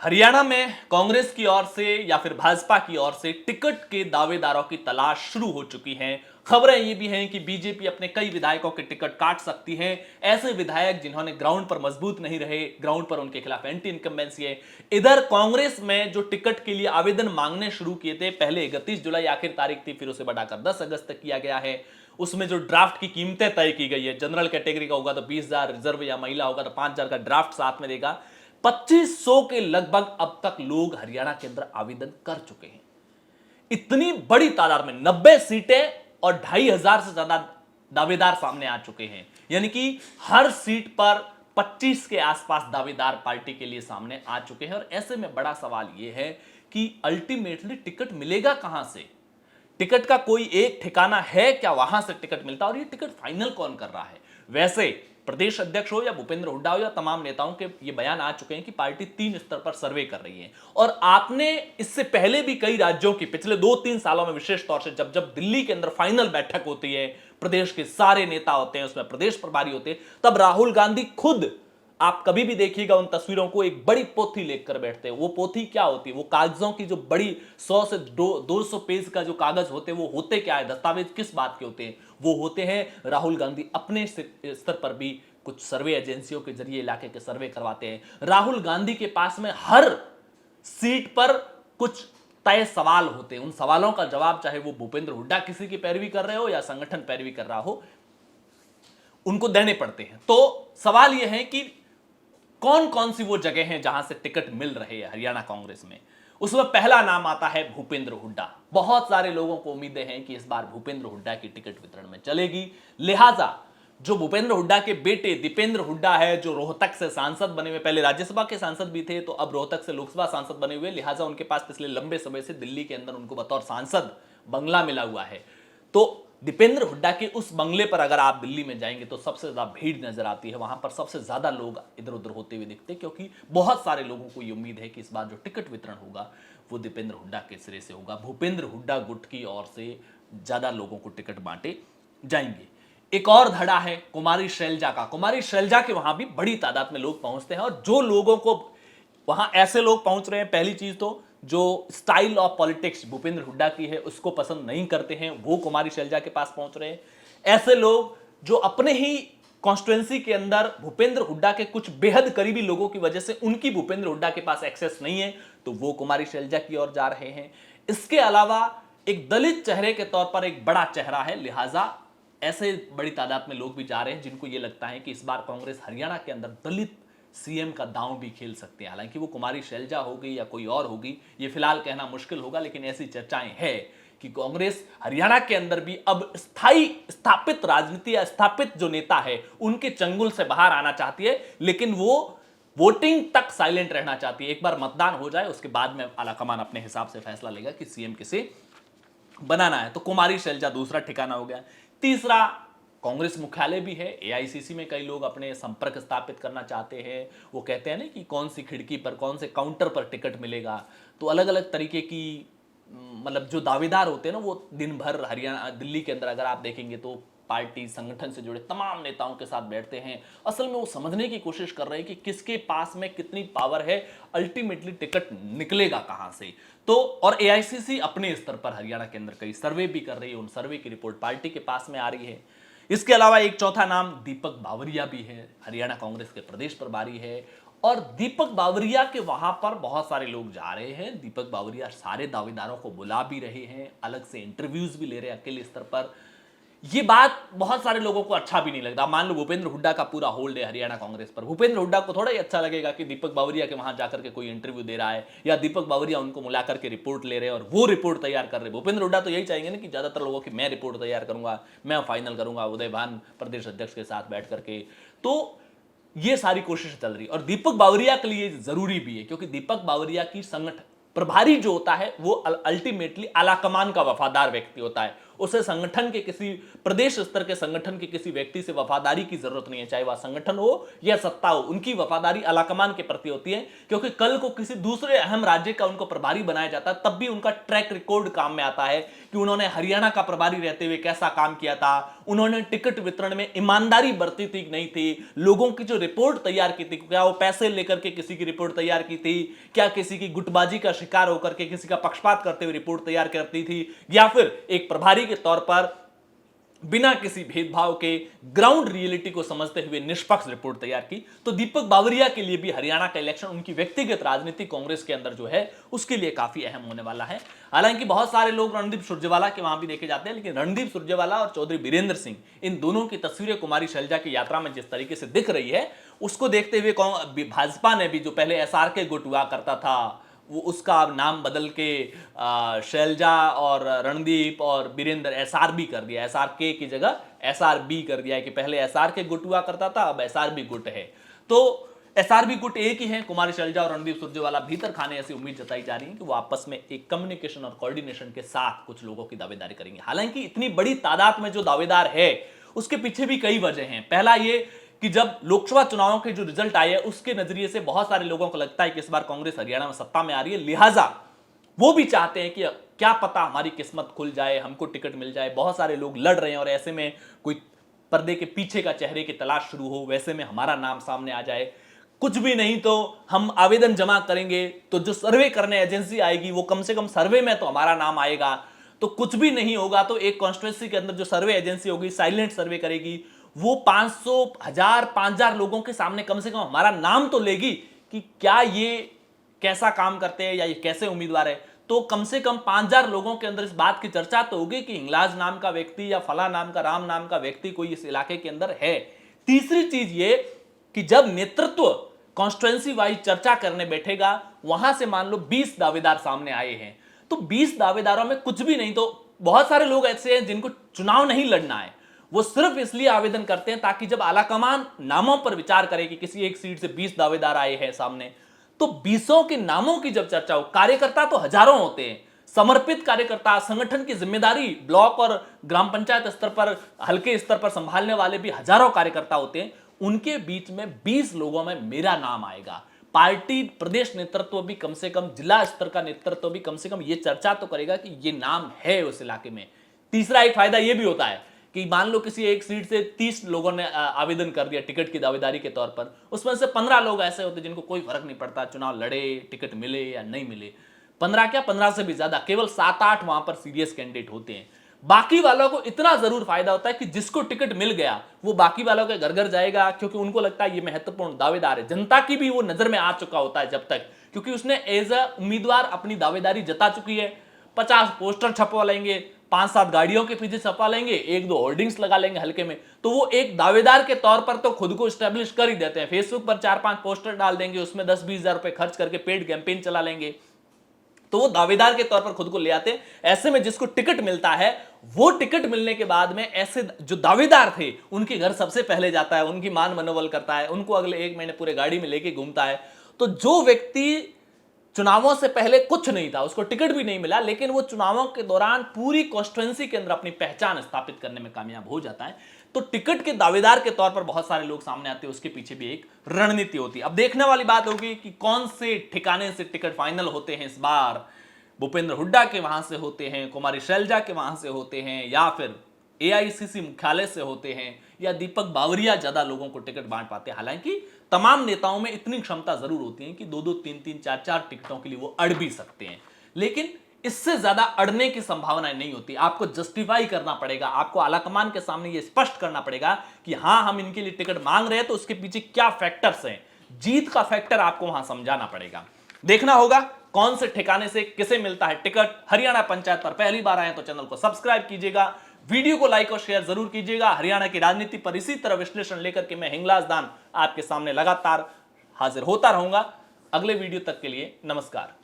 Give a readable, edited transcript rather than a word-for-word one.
हरियाणा में कांग्रेस की ओर से या फिर भाजपा की ओर से टिकट के दावेदारों की तलाश शुरू हो चुकी है। खबरें ये भी हैं कि बीजेपी अपने कई विधायकों के टिकट काट सकती है। ऐसे विधायक जिन्होंने ग्राउंड पर मजबूत नहीं रहे, ग्राउंड पर उनके खिलाफ एंटी इनकम्बेंसी है। इधर कांग्रेस में जो टिकट के लिए आवेदन मांगने शुरू किए थे, पहले 31 जुलाई आखिर तारीख थी, फिर उसे बढ़ाकर 10 अगस्त तक किया गया है। उसमें जो ड्राफ्ट की कीमतें तय की गई है, जनरल कैटेगरी का होगा तो 20,000, रिजर्व या महिला होगा तो 5,000 का ड्राफ्ट साथ में देगा। 2500 के लगभग अब तक लोग हरियाणा के अंदर आवेदन कर चुके हैं। इतनी बड़ी तादाद में 90 सीटें और 2,500 से ज्यादा दावेदार सामने आ चुके हैं। यानी कि हर सीट पर 25 के आसपास दावेदार पार्टी के लिए सामने आ चुके हैं। और ऐसे में बड़ा सवाल यह है कि अल्टीमेटली टिकट मिलेगा कहां से? टिकट का कोई एक ठिकाना है क्या वहां से टिकट मिलता है? और ये टिकट फाइनल कौन कर रहा है? वैसे प्रदेश अध्यक्ष हो या भूपेंद्र हुड्डा हो या तमाम नेताओं के ये बयान आ चुके हैं कि पार्टी 3 स्तर पर सर्वे कर रही है। और आपने इससे पहले भी कई राज्यों की पिछले 2-3 सालों में विशेष तौर से जब जब दिल्ली के अंदर फाइनल बैठक होती है, प्रदेश के सारे नेता होते हैं, उसमें प्रदेश प्रभारी होते हैं, तब राहुल गांधी खुद, आप कभी भी देखिएगा उन तस्वीरों को, एक बड़ी पोथी लेकर बैठते हैं। वो पोथी क्या होती है? वो कागजों की जो बड़ी 100 से 200 पेज का जो कागज होते हैं, वो होते क्या है? दस्तावेज किस बात के होते हैं? वो होते हैं राहुल गांधी अपने स्तर पर भी कुछ सर्वे एजेंसियों के जरिए इलाके के सर्वे करवाते हैं। राहुल गांधी के पास में हर सीट पर कुछ तय सवाल होते हैं। उन सवालों का जवाब, चाहे वो भूपेंद्र हुड्डा किसी की पैरवी कर रहे हो या संगठन पैरवी कर रहा हो, उनको देने पड़ते हैं। तो सवाल यह है कि कौन कौन सी वो जगह हैं जहां से टिकट मिल रहे हैं हरियाणा कांग्रेस में। उसमें पहला नाम आता है भूपेंद्र हुड्डा। बहुत सारे लोगों को उम्मीदें हैं कि इस बार भूपेंद्र हुड्डा की टिकट वितरण में चलेगी। लिहाजा जो भूपेंद्र हुड्डा के बेटे दीपेंद्र हुड्डा है, जो रोहतक से सांसद बने हुए, पहले राज्यसभा के सांसद भी थे, तो अब रोहतक से लोकसभा सांसद बने हुए, लिहाजा उनके पास पिछले लंबे समय से दिल्ली के अंदर उनको बतौर सांसद बंगला मिला हुआ है। तो दीपेंद्र हुड्डा के उस बंगले पर अगर आप दिल्ली में जाएंगे तो सबसे ज्यादा भीड़ नजर आती है। वहां पर सबसे ज्यादा लोग इधर उधर होते हुए दिखते हैं, क्योंकि बहुत सारे लोगों को यह उम्मीद है कि इस बार जो टिकट वितरण होगा वो दीपेंद्र हुड्डा के सिरे से होगा। भूपेंद्र हुड्डा गुट की ओर से ज्यादा लोगों को टिकट बांटे जाएंगे। एक और धड़ा है कुमारी शैलजा का। कुमारी शैलजा के वहां भी बड़ी तादाद में लोग पहुंचते हैं, और जो लोगों को वहां ऐसे लोग पहुंच रहे हैं, पहली चीज तो जो style of politics Bhupendra Hooda की है उसको पसंद नहीं करते हैं, वो कुमारी शैलजा के पास पहुंच रहे हैं। ऐसे लोग जो अपने ही कॉन्स्टिट्यूएंसी के अंदर भूपेंद्र हुड्डा के कुछ बेहद करीबी लोगों की वजह से उनकी भूपेंद्र हुड्डा के पास एक्सेस नहीं है, तो वो कुमारी शैलजा की ओर जा रहे हैं। इसके अलावा एक दलित चेहरे के तौर पर एक बड़ा चेहरा है, लिहाजा ऐसे बड़ी तादाद में लोग भी जा रहे हैं जिनको यह लगता है कि इस बार कांग्रेस हरियाणा के अंदर दलित सीएम का दांव भी खेल सकते हैं। हालांकि वो कुमारी शैलजा होगी या कोई और होगी, ये फिलहाल कहना मुश्किल होगा, लेकिन ऐसी चर्चाएं हैं कि कांग्रेस हरियाणा के अंदर भी अब स्थापित राजनीति या स्थापित जो नेता है उनके चंगुल से बाहर आना चाहती है, लेकिन वो वोटिंग तक साइलेंट रहना चाहती है। एक बार मतदान हो जाए उसके बाद में आलाकमान अपने हिसाब से फैसला लेगा कि सीएम किसे बनाना है। तो कुमारी शैलजा दूसरा ठिकाना हो गया। तीसरा, कांग्रेस मुख्यालय भी है। एआईसीसी में कई लोग अपने संपर्क स्थापित करना चाहते हैं। वो कहते हैं ना कि कौन सी खिड़की पर, कौन से काउंटर पर टिकट मिलेगा। तो अलग अलग तरीके की मतलब जो दावेदार होते हैं ना, वो दिन भर हरियाणा दिल्ली के अंदर अगर आप देखेंगे तो पार्टी संगठन से जुड़े तमाम नेताओं के साथ बैठते हैं। असल में वो समझने की कोशिश कर रहे हैं कि किसके पास में कितनी पावर है, अल्टीमेटली टिकट निकलेगा कहां से। तो और एआईसीसी अपने स्तर पर हरियाणा के अंदर कई सर्वे भी कर रही है, उन सर्वे की रिपोर्ट पार्टी के पास में आ रही है। इसके अलावा एक चौथा नाम दीपक बावरिया भी है, हरियाणा कांग्रेस के प्रदेश प्रभारी है। और दीपक बावरिया के वहां पर बहुत सारे लोग जा रहे हैं। दीपक बावरिया सारे दावेदारों को बुला भी रहे हैं, अलग से इंटरव्यूज भी ले रहे हैं अकेले स्तर पर। ये बात बहुत सारे लोगों को अच्छा भी नहीं लगता। मान लो भूपेंद्र हुड्डा का पूरा होल्ड है हरियाणा कांग्रेस पर, भूपेंद्र हुड्डा को थोड़ा ही अच्छा लगेगा कि दीपक बावरिया के वहां जाकर के कोई इंटरव्यू दे रहा है, या दीपक बावरिया उनको मिला करके रिपोर्ट ले रहे हैं और वो रिपोर्ट तैयार कर रहे हैं। भूपेंद्र हुड्डा तो यही चाहेंगे ना कि ज्यादातर लोगों की मैं रिपोर्ट तैयार करूंगा, मैं फाइनल करूंगा उदय भान प्रदेश अध्यक्ष के साथ बैठ करके। तो ये सारी कोशिश चल रही है, और दीपक बावरिया के लिए जरूरी भी है, क्योंकि दीपक बावरिया की संगठन प्रभारी जो होता है वो अल्टीमेटली आलाकमान का वफादार व्यक्ति होता है। उसे संगठन के किसी प्रदेश स्तर के संगठन के किसी व्यक्ति से वफादारी की जरूरत नहीं है, चाहे वह संगठन हो या सत्ता हो। उनकी वफादारी आलाकमान के प्रति होती है, क्योंकि कल को किसी दूसरे अहम राज्य का उनको प्रभारी बनाया जाता है, तब भी उनका ट्रैक रिकॉर्ड काम में आता है कि उन्होंने हरियाणा का प्रभारी रहते हुए कैसा काम किया था, उन्होंने टिकट वितरण में ईमानदारी बरती थी नहीं थी, लोगों की जो रिपोर्ट तैयार की थी, क्या वो पैसे लेकर के किसी की रिपोर्ट तैयार की थी, क्या किसी की गुटबाजी का शिकार होकर के किसी का पक्षपात करते हुए रिपोर्ट तैयार करती थी, या फिर एक प्रभारी के तौर पर बिना किसी भेदभाव के ग्राउंड रियलिटी को समझते हुए निष्पक्ष रिपोर्ट तैयार की। तो दीपक बावरिया के लिए भी हरियाणा का इलेक्शन उनकी व्यक्तिगत राजनीति कांग्रेस के अंदर जो है उसके लिए काफी अहम होने वाला है। हालांकि बहुत सारे लोग रणदीप सुरजेवाला के वहां भी देखे जाते हैं, लेकिन रणदीप सुरजेवाला और चौधरी बीरेंद्र सिंह, इन दोनों की तस्वीरें कुमारी शैलजा की यात्रा में जिस तरीके से दिख रही है, उसको देखते हुए भाजपा ने भी जो पहले एसआरके गुट हुआ करता था वो उसका नाम बदल के शैलजा और रणदीप और बीरेंद्र एसआरबी कर दिया, एसआरके की जगह एसआरबी कर दिया है कि पहले एसआरके गुट हुआ करता था, अब एसआरबी गुट है। तो एसआरबी गुट एक ही है। कुमारी शैलजा और रणदीप सुरजेवाला भीतर खाने ऐसी उम्मीद जताई जा रही है कि वो आपस में एक कम्युनिकेशन और कोऑर्डिनेशन के साथ कुछ लोगों की दावेदारी करेंगे। हालांकि इतनी बड़ी तादाद में जो दावेदार है उसके पीछे भी कई वजह हैं। पहला ये कि जब लोकसभा चुनावों के जो रिजल्ट आए हैं उसके नजरिए से बहुत सारे लोगों को लगता है कि इस बार कांग्रेस हरियाणा में सत्ता में आ रही है, लिहाजा वो भी चाहते हैं कि क्या पता हमारी किस्मत खुल जाए, हमको टिकट मिल जाए। बहुत सारे लोग लड़ रहे हैं और ऐसे में कोई पर्दे के पीछे का चेहरे की तलाश शुरू हो, वैसे में हमारा नाम सामने आ जाए। कुछ भी नहीं तो हम आवेदन जमा करेंगे तो जो सर्वे करने एजेंसी आएगी वो कम से कम सर्वे में तो हमारा नाम आएगा। तो कुछ भी नहीं होगा तो एक कॉन्स्टिट्यूंसी के अंदर जो सर्वे एजेंसी होगी साइलेंट सर्वे करेगी, वो 500, 1000, 5000 लोगों के सामने कम से कम हमारा नाम तो लेगी कि क्या ये कैसा काम करते हैं या ये कैसे उम्मीदवार है। तो कम से कम 5000 लोगों के अंदर इस बात की चर्चा तो होगी कि हिंगलाज नाम का व्यक्ति या फला नाम का, राम नाम का व्यक्ति कोई इस इलाके के अंदर है। तीसरी चीज ये कि जब नेतृत्व कॉन्स्टिट्यूएंसी वाइज चर्चा करने बैठेगा, वहां से मान लो 20 दावेदार सामने आए हैं, तो 20 दावेदारों में कुछ भी नहीं तो बहुत सारे लोग ऐसे हैं जिनको चुनाव नहीं लड़ना है, वो सिर्फ इसलिए आवेदन करते हैं ताकि जब आलाकमान नामों पर विचार करे कि किसी एक सीट से 20 दावेदार आए हैं सामने, तो 20 के नामों की जब चर्चा हो, कार्यकर्ता तो हजारों होते हैं, समर्पित कार्यकर्ता, संगठन की जिम्मेदारी ब्लॉक और ग्राम पंचायत स्तर पर, हल्के स्तर पर संभालने वाले भी हजारों कार्यकर्ता होते हैं, उनके बीच में 20 लोगों में मेरा नाम आएगा। पार्टी प्रदेश नेतृत्व भी कम से कम, जिला स्तर का नेतृत्व भी कम से कम ये चर्चा तो करेगा कि ये नाम है उस इलाके में। तीसरा एक फायदा ये भी होता है कि मान लो किसी एक सीट से 30 लोगों ने आवेदन कर दिया टिकट की दावेदारी के तौर पर, उसमें से 15 लोग ऐसे होते जिनको कोई फर्क नहीं पड़ता चुनाव लड़े, टिकट मिले या नहीं मिले। 15 क्या, 15 से भी ज्यादा, केवल 7-8 वहां पर सीरियस कैंडिडेट होते हैं। बाकी वालों को इतना जरूर फायदा होता है कि जिसको टिकट मिल गया वो बाकी वालों के घर घर जाएगा, क्योंकि उनको लगता है ये महत्वपूर्ण दावेदार है। जनता की भी वो नजर में आ चुका होता है जब तक, क्योंकि उसने एज अ उम्मीदवार अपनी दावेदारी जता चुकी है। 50 पोस्टर छपवा लेंगे, 5-7 गाड़ियों के पीछे छपा लेंगे, 1-2 होर्डिंग्स लगा लेंगे हल्के में, तो वो एक दावेदार के तौर पर तो खुद को स्टैब्लिश कर ही देते हैं। फेसबुक पर 4-5 पोस्टर डाल देंगे, उसमें 10-20 हजार रुपए खर्च करके पेड कैंपेन चला लेंगे, तो वो दावेदार के तौर पर खुद को ले आते हैं। ऐसे में जिसको टिकट मिलता है वो टिकट मिलने के बाद में ऐसे जो दावेदार थे उनके घर सबसे पहले जाता है, उनकी मान मनोबल करता है, उनको अगले 1 महीने पूरे गाड़ी में लेके घूमता है। तो जो व्यक्ति चुनावों से पहले कुछ नहीं था, उसको टिकट भी नहीं मिला, लेकिन वो चुनावों के दौरान पूरी कॉन्स्टिट्यूएंसी के अंदर अपनी पहचान स्थापित करने में कामयाब हो जाता है, तो टिकट के दावेदार के तौर पर बहुत सारे लोग सामने आते हैं। उसके पीछे भी एक रणनीति होती है। अब देखने वाली बात होगी कि कौन से ठिकाने से टिकट फाइनल होते हैं इस बार। भूपेंद्र हुड्डा के वहां से होते हैं, कुमारी शैलजा के वहां से होते हैं, या फिर एआईसीसी मुख्यालय से होते हैं, या दीपक बावरिया ज्यादा लोगों को टिकट बांट पाते हैं। हालांकि तमाम नेताओं में इतनी क्षमता जरूर होती है कि 2-2, 3-3, 4-4 टिकटों के लिए वो अड़ भी सकते हैं, लेकिन इससे ज्यादा अड़ने की संभावना नहीं होती। आपको जस्टिफाई करना पड़ेगा, आपको आलाकमान के सामने ये स्पष्ट करना पड़ेगा कि हां हम इनके लिए टिकट मांग रहे हैं, तो उसके पीछे क्या फैक्टर्स हैं। जीत का फैक्टर आपको वहां समझाना पड़ेगा। देखना होगा कौन से ठिकाने से किसे मिलता है टिकट। हरियाणा पंचायत पर पहली बार आए तो चैनल को सब्सक्राइब कीजिएगा, वीडियो को लाइक और शेयर जरूर कीजिएगा। हरियाणा की राजनीति पर इसी तरह विश्लेषण लेकर के मैं हिंगलाज दान आपके सामने लगातार हाजिर होता रहूंगा। अगले वीडियो तक के लिए नमस्कार।